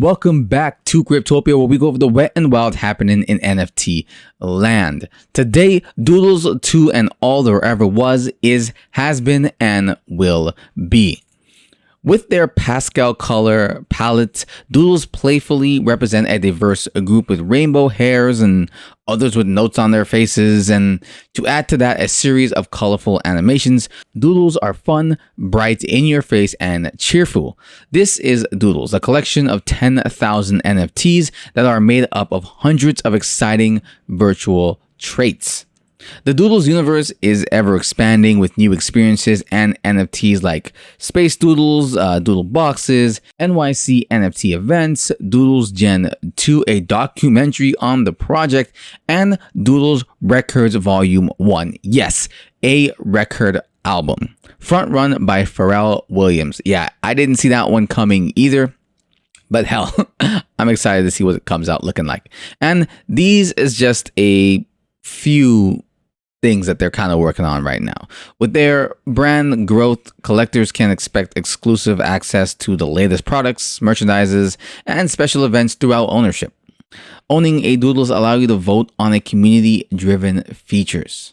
welcome back to Cryptopia, where we go over the wet and wild happening in NFT land. Today, Doodles 2 and all there ever was, is, has been, and will be. With their pastel color palette, Doodles playfully represent a diverse group with rainbow hairs and others with notes on their faces, and to add to that, a series of colorful animations. Doodles are fun, bright, in your face, and cheerful. This is Doodles, a collection of 10,000 NFTs that are made up of hundreds of exciting virtual traits. The Doodles universe is ever expanding with new experiences and NFTs like Space Doodles, Doodle Boxes, NYC NFT events, Doodles Gen 2, a documentary on the project, and Doodles Records Volume 1. Yes, a record album. Front run by Pharrell Williams. Yeah, I didn't see that one coming either. But hell, I'm excited to see what it comes out looking like. And these is just a few things that they're kind of working on right now. With their brand growth, collectors can expect exclusive access to the latest products, merchandises, and special events throughout ownership. Owning a Doodles allow you to vote on a community-driven features,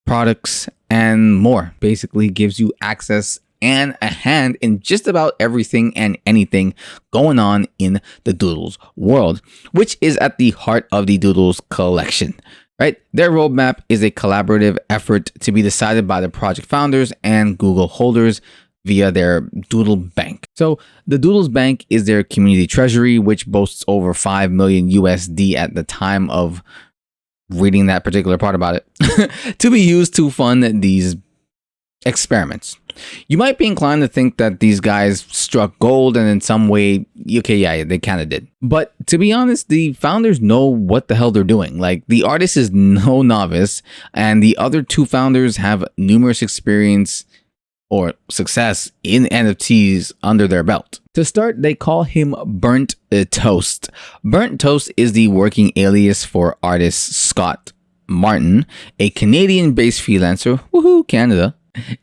products, and more. Basically gives you access and a hand in just about everything and anything going on in the Doodles world, which is at the heart of the Doodles collection. Right? Their roadmap is a collaborative effort to be decided by the project founders and Google holders via their Doodle Bank. So the Doodles Bank is their community treasury, which boasts over 5 million USD at the time of reading that particular part about it, to be used to fund these experiments. You might be inclined to think that these guys struck gold and in some way, okay, yeah, they kind of did. But to be honest, the founders know what the hell they're doing. Like, the artist is no novice, and the other two founders have numerous experience or success in NFTs under their belt. To start, they call him Burnt Toast. Burnt Toast is the working alias for artist Scott Martin, a Canadian-based freelancer, woohoo, Canada,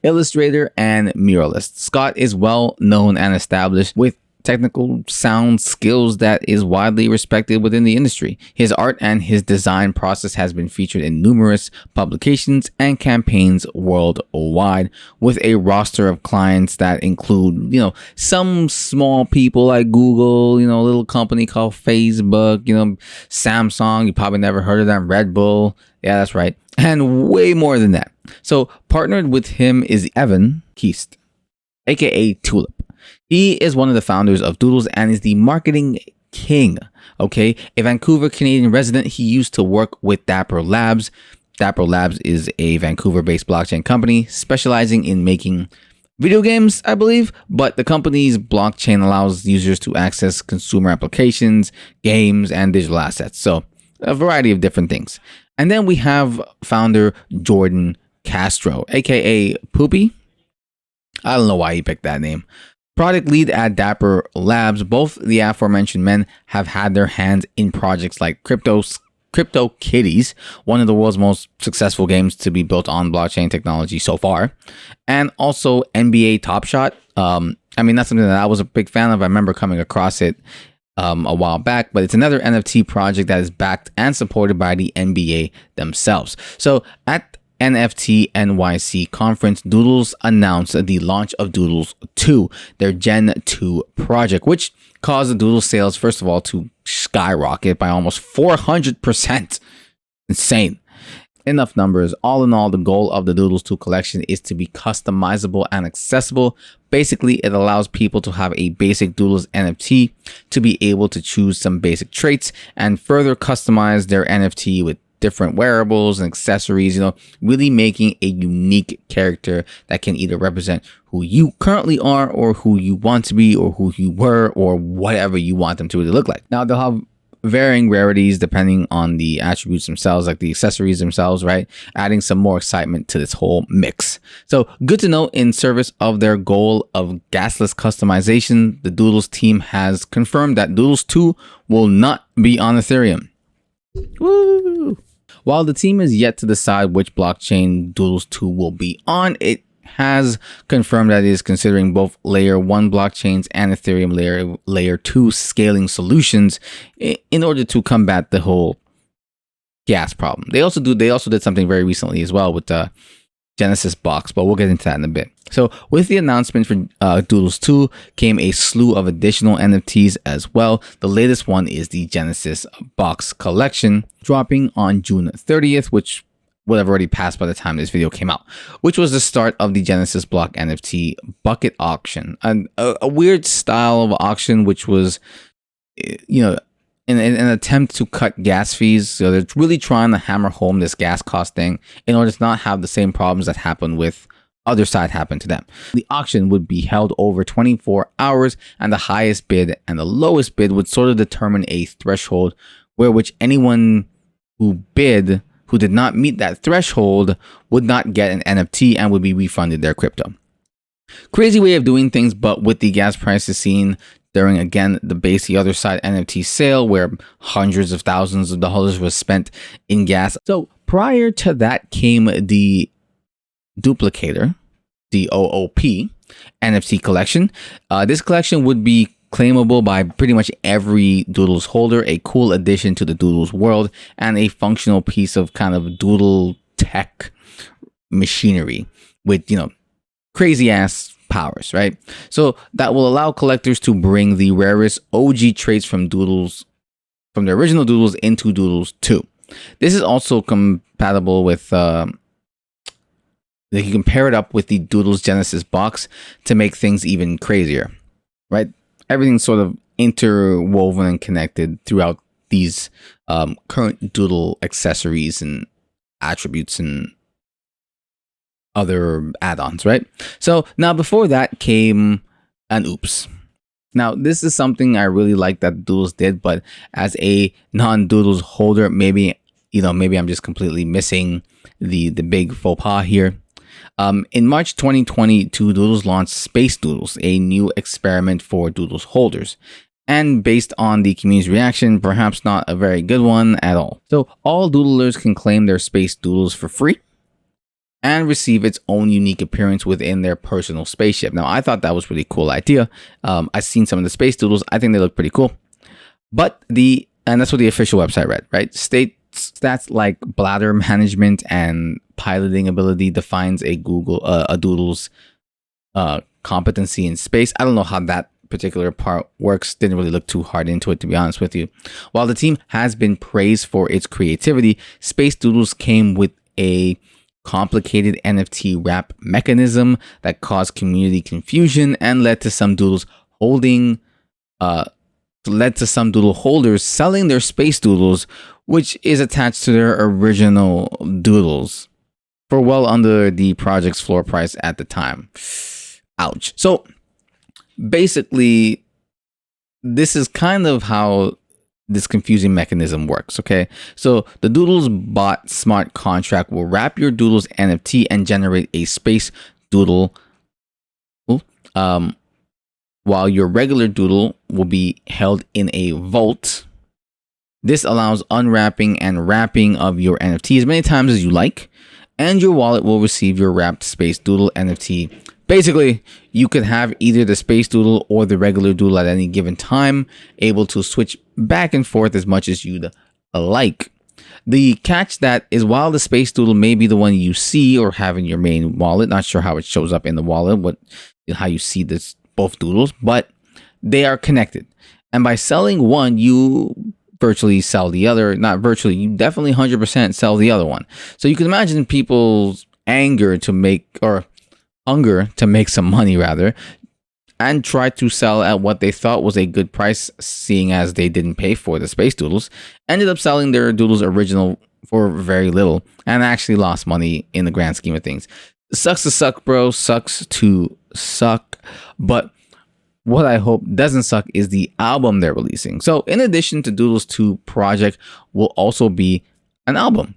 illustrator and muralist. Scott is well known and established with technical sound skills that is widely respected within the industry. His art and his design process has been featured in numerous publications and campaigns worldwide, with a roster of clients that include, some small people like Google, a little company called Facebook, Samsung, you probably never heard of them, Red Bull. Yeah, that's right. And way more than that. So partnered with him is Evan Keast, aka Tulip. He is one of the founders of Doodles and is the marketing king. Okay, a Vancouver Canadian resident, he used to work with Dapper Labs. Dapper Labs is a Vancouver-based blockchain company specializing in making video games, I believe, but the company's blockchain allows users to access consumer applications, games, and digital assets. So a variety of different things. And then we have founder Jordan Castro, aka Poopy. I don't know why he picked that name. Product lead at Dapper Labs. Both the aforementioned men have had their hands in projects like CryptoKitties, one of the world's most successful games to be built on blockchain technology so far, and also NBA Top Shot. That's something that I was a big fan of. I remember coming across it a while back, but it's another NFT project that is backed and supported by the NBA themselves. So at NFT NYC conference, Doodles announced the launch of Doodles 2, their Gen 2 project, which caused the Doodles sales, first of all, to skyrocket by almost 400%. Insane. Enough numbers. All in all, the goal of the Doodles 2 collection is to be customizable and accessible. Basically, it allows people to have a basic Doodles NFT to be able to choose some basic traits and further customize their NFT with different wearables and accessories, really making a unique character that can either represent who you currently are or who you want to be or who you were or whatever you want them to really look like. Now, they'll have varying rarities depending on the attributes themselves, like the accessories themselves, right? Adding some more excitement to this whole mix. So good to know, in service of their goal of gasless customization, the Doodles team has confirmed that Doodles 2 will not be on Ethereum. Woo! While the team is yet to decide which blockchain Doodles 2 will be on, it has confirmed that it is considering both layer 1 blockchains and Ethereum layer 2 scaling solutions in order to combat the whole gas problem. They also did something very recently as well with the Genesis box, but we'll get into that in a bit. So with the announcement for Doodles 2 came a slew of additional NFTs as well. The latest one is the Genesis box collection, dropping on June 30th, which would have already passed by the time this video came out, which was the start of the Genesis block NFT bucket auction, a weird style of auction, which was, in an attempt to cut gas fees. So they're really trying to hammer home this gas cost thing in order to not have the same problems that happened with other side happen to them. The auction would be held over 24 hours, and the highest bid and the lowest bid would sort of determine a threshold where which anyone who did not meet that threshold would not get an NFT and would be refunded their crypto. Crazy way of doing things, but with the gas prices seen during, again, the other side NFT sale, where hundreds of thousands of dollars was spent in gas. So prior to that came the Duplicator, the OOP NFT collection. This collection would be claimable by pretty much every Doodles holder, a cool addition to the Doodles world, and a functional piece of kind of Doodle tech machinery with, crazy ass powers, right? So that will allow collectors to bring the rarest OG traits from Doodles, from the original Doodles, into Doodles 2. This is also compatible with, they can pair it up with the Doodles Genesis box to make things even crazier, right? Everything's sort of interwoven and connected throughout these current Doodle accessories and attributes and other add-ons, right? So now before that came an oops. Now this is something I really like that Doodles did, but as a non-Doodles holder, maybe I'm just completely missing the big faux pas here. In March 2022, Doodles launched Space Doodles, a new experiment for Doodles holders. And based on the community's reaction, perhaps not a very good one at all. So all Doodlers can claim their Space Doodles for free and receive its own unique appearance within their personal spaceship. Now, I thought that was a really cool idea. I've seen some of the Space Doodles. I think they look pretty cool. But and that's what the official website read, right? Stats like bladder management and piloting ability defines a Doodle's competency in space. I don't know how that particular part works. Didn't really look too hard into it, to be honest with you. While the team has been praised for its creativity, Space Doodles came with a complicated NFT wrap mechanism that caused community confusion and led to some Doodle holders selling their Space Doodles, which is attached to their original Doodles, for well under the project's floor price at the time. Ouch. So basically, this is kind of how this confusing mechanism works, okay? So the Doodles bot smart contract will wrap your Doodles NFT and generate a Space Doodle, while your regular Doodle will be held in a vault. This allows unwrapping and wrapping of your NFT as many times as you like, and your wallet will receive your wrapped Space Doodle NFT. Basically, you could have either the Space Doodle or the regular Doodle at any given time, able to switch back and forth as much as you'd like. The catch that is, while the Space Doodle may be the one you see or have in your main wallet, not sure how it shows up in the wallet, how you see this both Doodles, but they are connected. And by selling one, you virtually sell the other. Not virtually, you definitely 100% sell the other one. So you can imagine people's hunger to make some money rather, and try to sell at what they thought was a good price, seeing as they didn't pay for the Space Doodles, ended up selling their Doodles original for very little and actually lost money in the grand scheme of things. Sucks to suck, bro. Sucks to suck. But what I hope doesn't suck is the album they're releasing. So in addition to Doodles 2 project will also be an album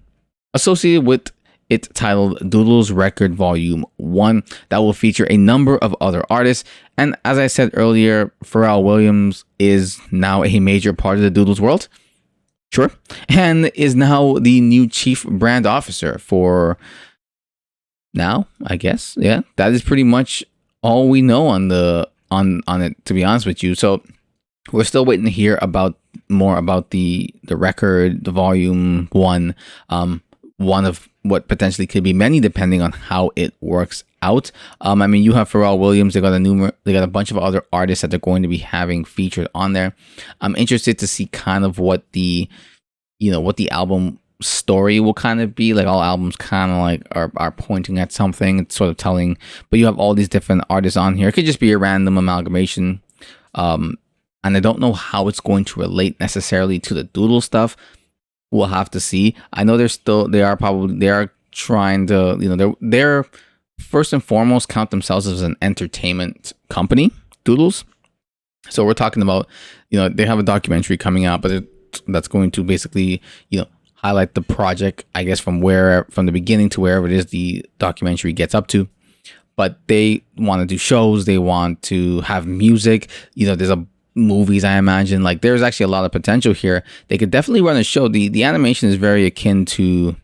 associated with it titled Doodles Record Volume 1 that will feature a number of other artists. And as I said earlier, Pharrell Williams is now a major part of the Doodles world. Sure. And is now the new chief brand officer for now, I guess. Yeah, that is pretty much all we know on the on it, to be honest with you. So we're still waiting to hear about more about the record, the volume one, one of what potentially could be many, depending on how it works out. I mean, you have Pharrell Williams. They got a bunch of other artists that they're going to be having featured on there. I'm interested to see kind of what the what the album story will kind of be. Like, all albums kind of like are pointing at something. It's sort of telling, but you have all these different artists on here. It could just be a random amalgamation. And I don't know how it's going to relate necessarily to the Doodle stuff. We'll have to see. I know they are trying to, they're first and foremost count themselves as an entertainment company, Doodles. So we're talking about, they have a documentary coming out, but that's going to basically, highlight the project, I guess, from the beginning to wherever it is the documentary gets up to. But they want to do shows. They want to have music. There's movies, I imagine. Like, there's actually a lot of potential here. They could definitely run a show. The animation is very akin to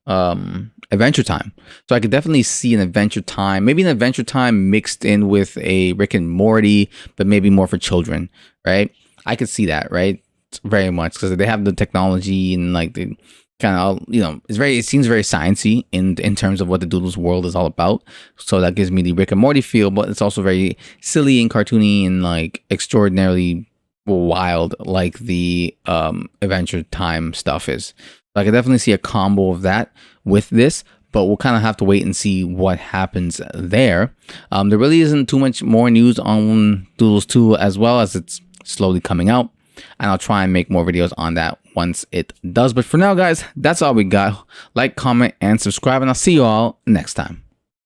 Adventure Time. So I could definitely see an Adventure Time, maybe an Adventure Time mixed in with a Rick and Morty, but maybe more for children, right? I could see that, right? Very much, because they have the technology and like the kind of, it seems very sciencey in terms of what the Doodles world is all about. So that gives me the Rick and Morty feel, but it's also very silly and cartoony and like extraordinarily wild, like the Adventure Time stuff is. So I could definitely see a combo of that with this, but we'll kind of have to wait and see what happens there. There really isn't too much more news on Doodles 2, as well as it's slowly coming out. And I'll try and make more videos on that once it does. But for now, guys, that's all we got. Like, comment, and subscribe, and I'll see you all next time.